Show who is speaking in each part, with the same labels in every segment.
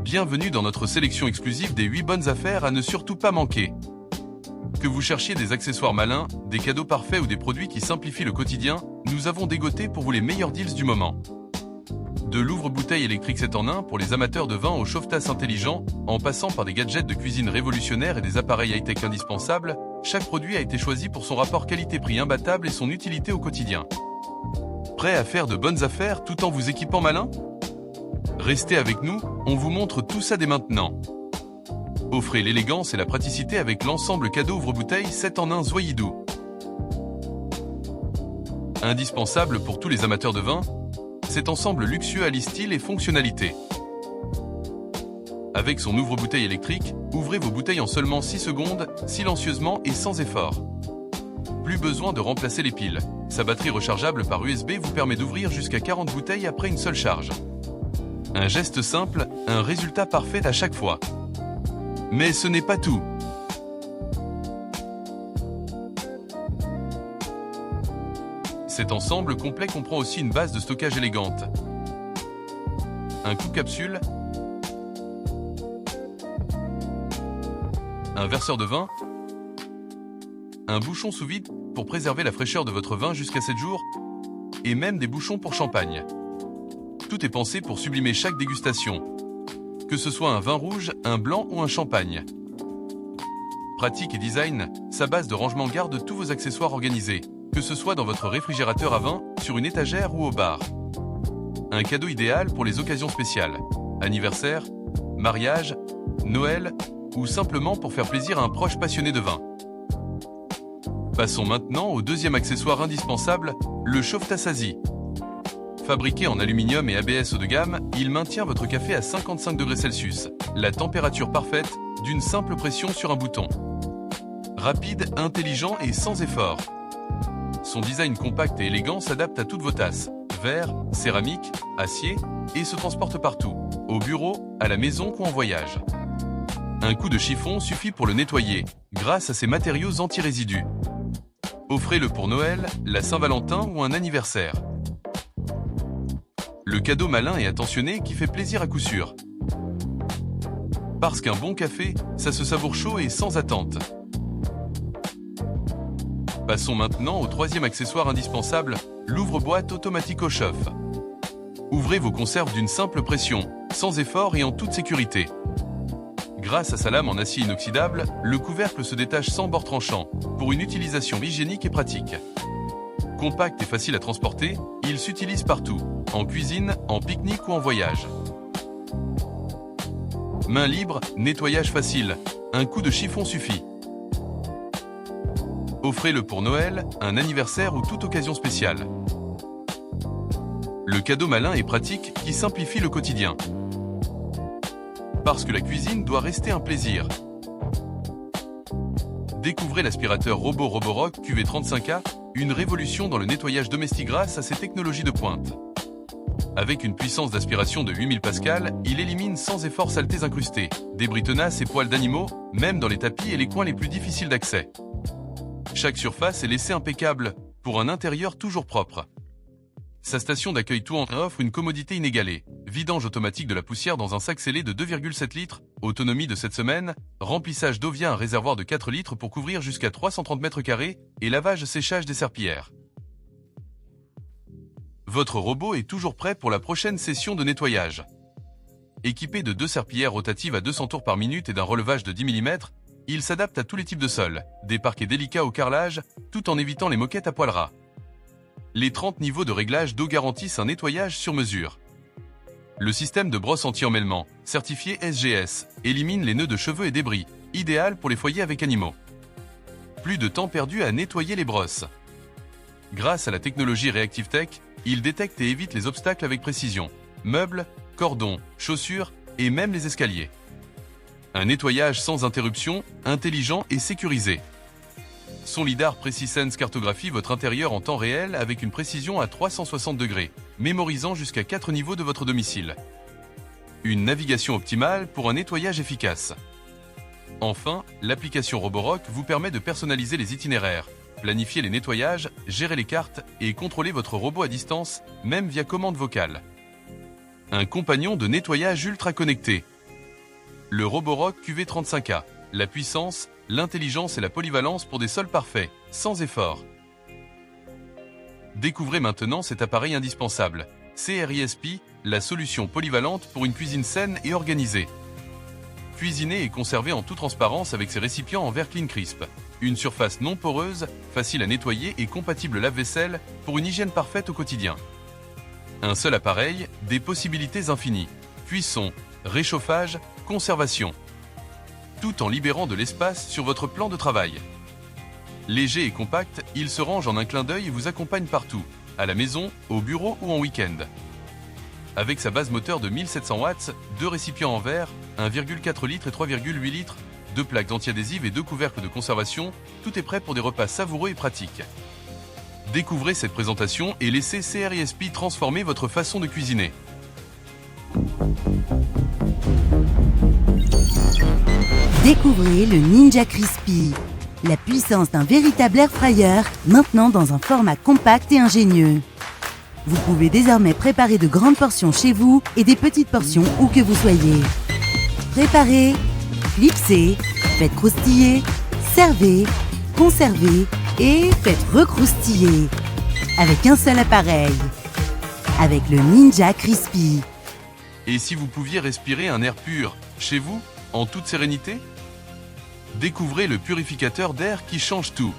Speaker 1: Bienvenue dans notre sélection exclusive des 8 bonnes affaires à ne surtout pas manquer. Que vous cherchiez des accessoires malins, des cadeaux parfaits ou des produits qui simplifient le quotidien, nous avons dégoté pour vous les meilleurs deals du moment. De l'ouvre-bouteille électrique 7 en 1 pour les amateurs de vin au chauffe-tasse intelligent, en passant par des gadgets de cuisine révolutionnaires et des appareils high-tech indispensables, chaque produit a été choisi pour son rapport qualité-prix imbattable et son utilité au quotidien. Prêt à faire de bonnes affaires tout en vous équipant malin ? Restez avec nous, on vous montre tout ça dès maintenant. Offrez l'élégance et la praticité avec l'ensemble cadeau ouvre-bouteille 7 en 1 Zoïdou. Indispensable pour tous les amateurs de vin, cet ensemble luxueux allie style et fonctionnalité. Avec son ouvre-bouteille électrique, ouvrez vos bouteilles en seulement 6 secondes, silencieusement et sans effort. Plus besoin de remplacer les piles. Sa batterie rechargeable par USB vous permet d'ouvrir jusqu'à 40 bouteilles après une seule charge. Un geste simple, un résultat parfait à chaque fois. Mais ce n'est pas tout. Cet ensemble complet comprend aussi une base de stockage élégante, un coupe-capsule, un verseur de vin, un bouchon sous vide pour préserver la fraîcheur de votre vin jusqu'à 7 jours, et même des bouchons pour champagne. Tout est pensé pour sublimer chaque dégustation, que ce soit un vin rouge, un blanc ou un champagne. Pratique et design, sa base de rangement garde tous vos accessoires organisés, que ce soit dans votre réfrigérateur à vin, sur une étagère ou au bar. Un cadeau idéal pour les occasions spéciales, anniversaire, mariage, Noël, ou simplement pour faire plaisir à un proche passionné de vin. Passons maintenant au deuxième accessoire indispensable, le chauffe-tasse Asie. Fabriqué en aluminium et ABS haut de gamme, il maintient votre café à 55 degrés Celsius, la température parfaite d'une simple pression sur un bouton. Rapide, intelligent et sans effort. Son design compact et élégant s'adapte à toutes vos tasses, verre, céramique, acier, et se transporte partout, au bureau, à la maison ou en voyage. Un coup de chiffon suffit pour le nettoyer, grâce à ses matériaux anti-résidus. Offrez-le pour Noël, la Saint-Valentin ou un anniversaire. Le cadeau malin et attentionné qui fait plaisir à coup sûr. Parce qu'un bon café, ça se savoure chaud et sans attente. Passons maintenant au troisième accessoire indispensable, l'ouvre-boîte automatique au chauffe. Ouvrez vos conserves d'une simple pression, sans effort et en toute sécurité. Grâce à sa lame en acier inoxydable, le couvercle se détache sans bord tranchant, pour une utilisation hygiénique et pratique. Compact et facile à transporter, il s'utilise partout, en cuisine, en pique-nique ou en voyage. Main libre, nettoyage facile, un coup de chiffon suffit. Offrez-le pour Noël, un anniversaire ou toute occasion spéciale. Le cadeau malin et pratique qui simplifie le quotidien. Parce que la cuisine doit rester un plaisir. Découvrez l'aspirateur robot Roborock QV35A, une révolution dans le nettoyage domestique grâce à ses technologies de pointe. Avec une puissance d'aspiration de 8000 pascal, il élimine sans effort saletés incrustées, débris tenaces et poils d'animaux, même dans les tapis et les coins les plus difficiles d'accès. Chaque surface est laissée impeccable, pour un intérieur toujours propre. Sa station d'accueil tout en offre une commodité inégalée. Vidange automatique de la poussière dans un sac scellé de 2,7 litres, autonomie de 7 semaines, remplissage d'eau via un réservoir de 4 litres pour couvrir jusqu'à 330 mètres carrés et lavage-séchage des serpillères. Votre robot est toujours prêt pour la prochaine session de nettoyage. Équipé de 2 serpillères rotatives à 200 tours par minute et d'un relevage de 10 mm, il s'adapte à tous les types de sols, des parquets délicats au carrelage, tout en évitant les moquettes à poil ras. Les 30 niveaux de réglage d'eau garantissent un nettoyage sur mesure. Le système de brosse anti-emmêlement, certifié SGS, élimine les nœuds de cheveux et débris, idéal pour les foyers avec animaux. Plus de temps perdu à nettoyer les brosses. Grâce à la technologie Reactive Tech, il détecte et évite les obstacles avec précision. Meubles, cordons, chaussures et même les escaliers. Un nettoyage sans interruption, intelligent et sécurisé. Son lidar PreciSense cartographie votre intérieur en temps réel avec une précision à 360 degrés, mémorisant jusqu'à 4 niveaux de votre domicile. Une navigation optimale pour un nettoyage efficace. Enfin, l'application Roborock vous permet de personnaliser les itinéraires, planifier les nettoyages, gérer les cartes et contrôler votre robot à distance, même via commande vocale. Un compagnon de nettoyage ultra connecté. Le Roborock QV35A. La puissance, l'intelligence et la polyvalence pour des sols parfaits, sans effort. Découvrez maintenant cet appareil indispensable. CRISP, la solution polyvalente pour une cuisine saine et organisée. Cuisiner et conserver en toute transparence avec ses récipients en verre Clean Crisp. Une surface non poreuse, facile à nettoyer et compatible lave-vaisselle pour une hygiène parfaite au quotidien. Un seul appareil, des possibilités infinies. Cuisson, réchauffage, conservation. Tout en libérant de l'espace sur votre plan de travail. Léger et compact, il se range en un clin d'œil et vous accompagne partout, à la maison, au bureau ou en week-end. Avec sa base moteur de 1700 watts, 2 récipients en verre, 1,4 litres et 3,8 litres, 2 plaques anti-adhésives et 2 couvercles de conservation, tout est prêt pour des repas savoureux et pratiques. Découvrez cette présentation et laissez CRISP transformer votre façon de cuisiner.
Speaker 2: Découvrez le Ninja Crispy, la puissance d'un véritable air fryer, maintenant dans un format compact et ingénieux. Vous pouvez désormais préparer de grandes portions chez vous et des petites portions où que vous soyez. Préparez, clipsez, faites croustiller, servez, conservez et faites recroustiller. Avec un seul appareil. Avec le Ninja Crispy.
Speaker 1: Et si vous pouviez respirer un air pur, chez vous, en toute sérénité? Découvrez le purificateur d'air qui change tout.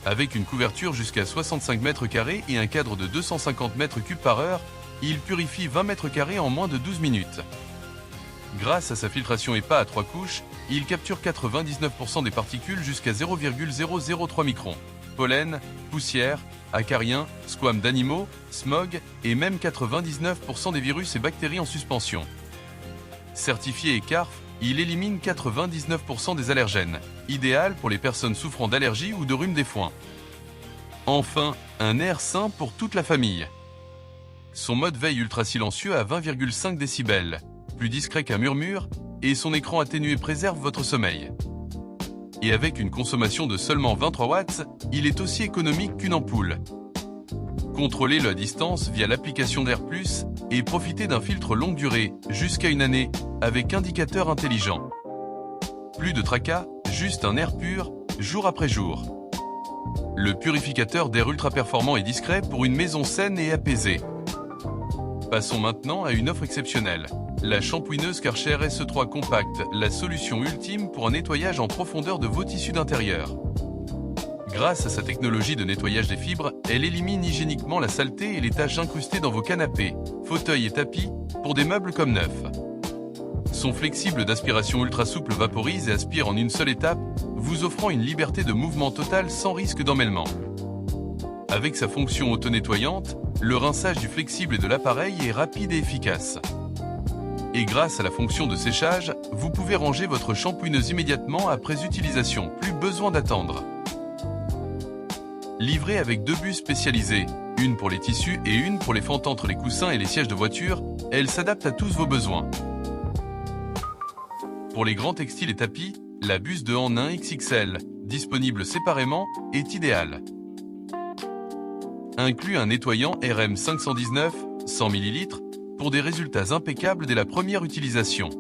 Speaker 1: Avec une couverture jusqu'à 65 mètres carrés et un cadre de 250 mètres cubes par heure, il purifie 20 mètres carrés en moins de 12 minutes. Grâce à sa filtration EPA à 3 couches, il capture 99% des particules jusqu'à 0,003 microns. Pollen, poussière, acariens, squames d'animaux, smog et même 99% des virus et bactéries en suspension. Certifié ECARF, il élimine 99% des allergènes, idéal pour les personnes souffrant d'allergies ou de rhume des foins. Enfin, un air sain pour toute la famille. Son mode veille ultra silencieux à 20,5 décibels, plus discret qu'un murmure, et son écran atténué préserve votre sommeil. Et avec une consommation de seulement 23 watts, il est aussi économique qu'une ampoule. Contrôlez-le à distance via l'application d'Air Plus et profitez d'un filtre longue durée, jusqu'à une année, avec indicateur intelligent. Plus de tracas, juste un air pur, jour après jour. Le purificateur d'air ultra performant et discret pour une maison saine et apaisée. Passons maintenant à une offre exceptionnelle. La shampouineuse Karcher SE3 Compact, la solution ultime pour un nettoyage en profondeur de vos tissus d'intérieur. Grâce à sa technologie de nettoyage des fibres, elle élimine hygiéniquement la saleté et les taches incrustées dans vos canapés, fauteuils et tapis, pour des meubles comme neufs. Son flexible d'aspiration ultra souple vaporise et aspire en une seule étape, vous offrant une liberté de mouvement totale sans risque d'emmêlement. Avec sa fonction auto-nettoyante, le rinçage du flexible et de l'appareil est rapide et efficace. Et grâce à la fonction de séchage, vous pouvez ranger votre shampouineuse immédiatement après utilisation, plus besoin d'attendre. Livrée avec 2 bus spécialisés, une pour les tissus et une pour les fentes entre les coussins et les sièges de voiture, elle s'adapte à tous vos besoins. Pour les grands textiles et tapis, la buse de en 1 XXL, disponible séparément, est idéale. Inclut un nettoyant RM 519, 100 ml, pour des résultats impeccables dès la première utilisation.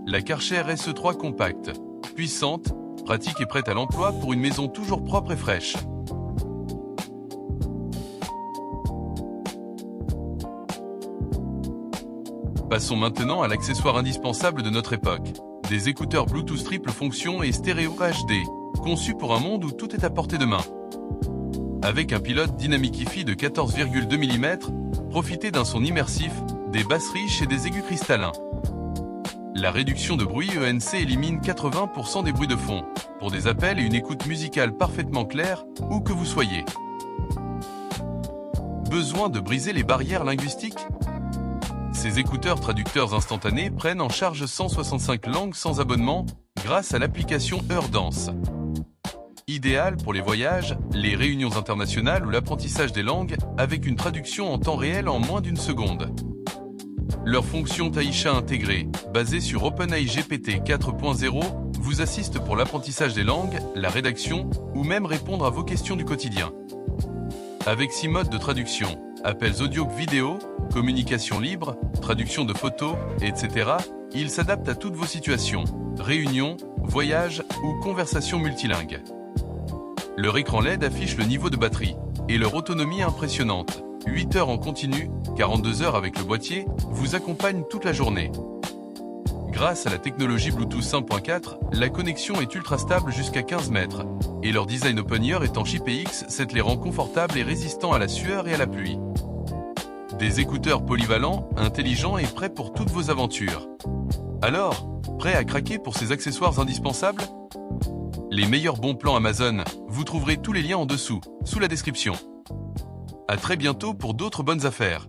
Speaker 1: La Karcher SE3 Compact, puissante, pratique et prête à l'emploi pour une maison toujours propre et fraîche. Passons maintenant à l'accessoire indispensable de notre époque. Des écouteurs Bluetooth triple fonction et stéréo HD, conçus pour un monde où tout est à portée de main. Avec un pilote Dynamic Hi-Fi de 14,2 mm, profitez d'un son immersif, des basses riches et des aigus cristallins. La réduction de bruit ENC élimine 80% des bruits de fond, pour des appels et une écoute musicale parfaitement claire, où que vous soyez. Besoin de briser les barrières linguistiques? Ces écouteurs traducteurs instantanés prennent en charge 165 langues sans abonnement, grâce à l'application Heurdance. Idéal pour les voyages, les réunions internationales ou l'apprentissage des langues, avec une traduction en temps réel en moins d'1 seconde. Leur fonction Taisha intégrée, basée sur OpenAI GPT 4.0, vous assiste pour l'apprentissage des langues, la rédaction ou même répondre à vos questions du quotidien. Avec 6 modes de traduction, Appels audio vidéo, communication libre, traduction de photos, etc. Il s'adapte à toutes vos situations, réunions, voyages ou conversations multilingues. Leur écran LED affiche le niveau de batterie et leur autonomie est impressionnante. 8 heures en continu, 42 heures avec le boîtier, vous accompagnent toute la journée. Grâce à la technologie Bluetooth 5.4, la connexion est ultra stable jusqu'à 15 mètres. Et leur design open ear étanche IPX7 les rend confortables et résistants à la sueur et à la pluie. Des écouteurs polyvalents, intelligents et prêts pour toutes vos aventures. Alors, prêt à craquer pour ces accessoires indispensables? Les meilleurs bons plans Amazon, vous trouverez tous les liens en dessous, sous la description. À très bientôt pour d'autres bonnes affaires.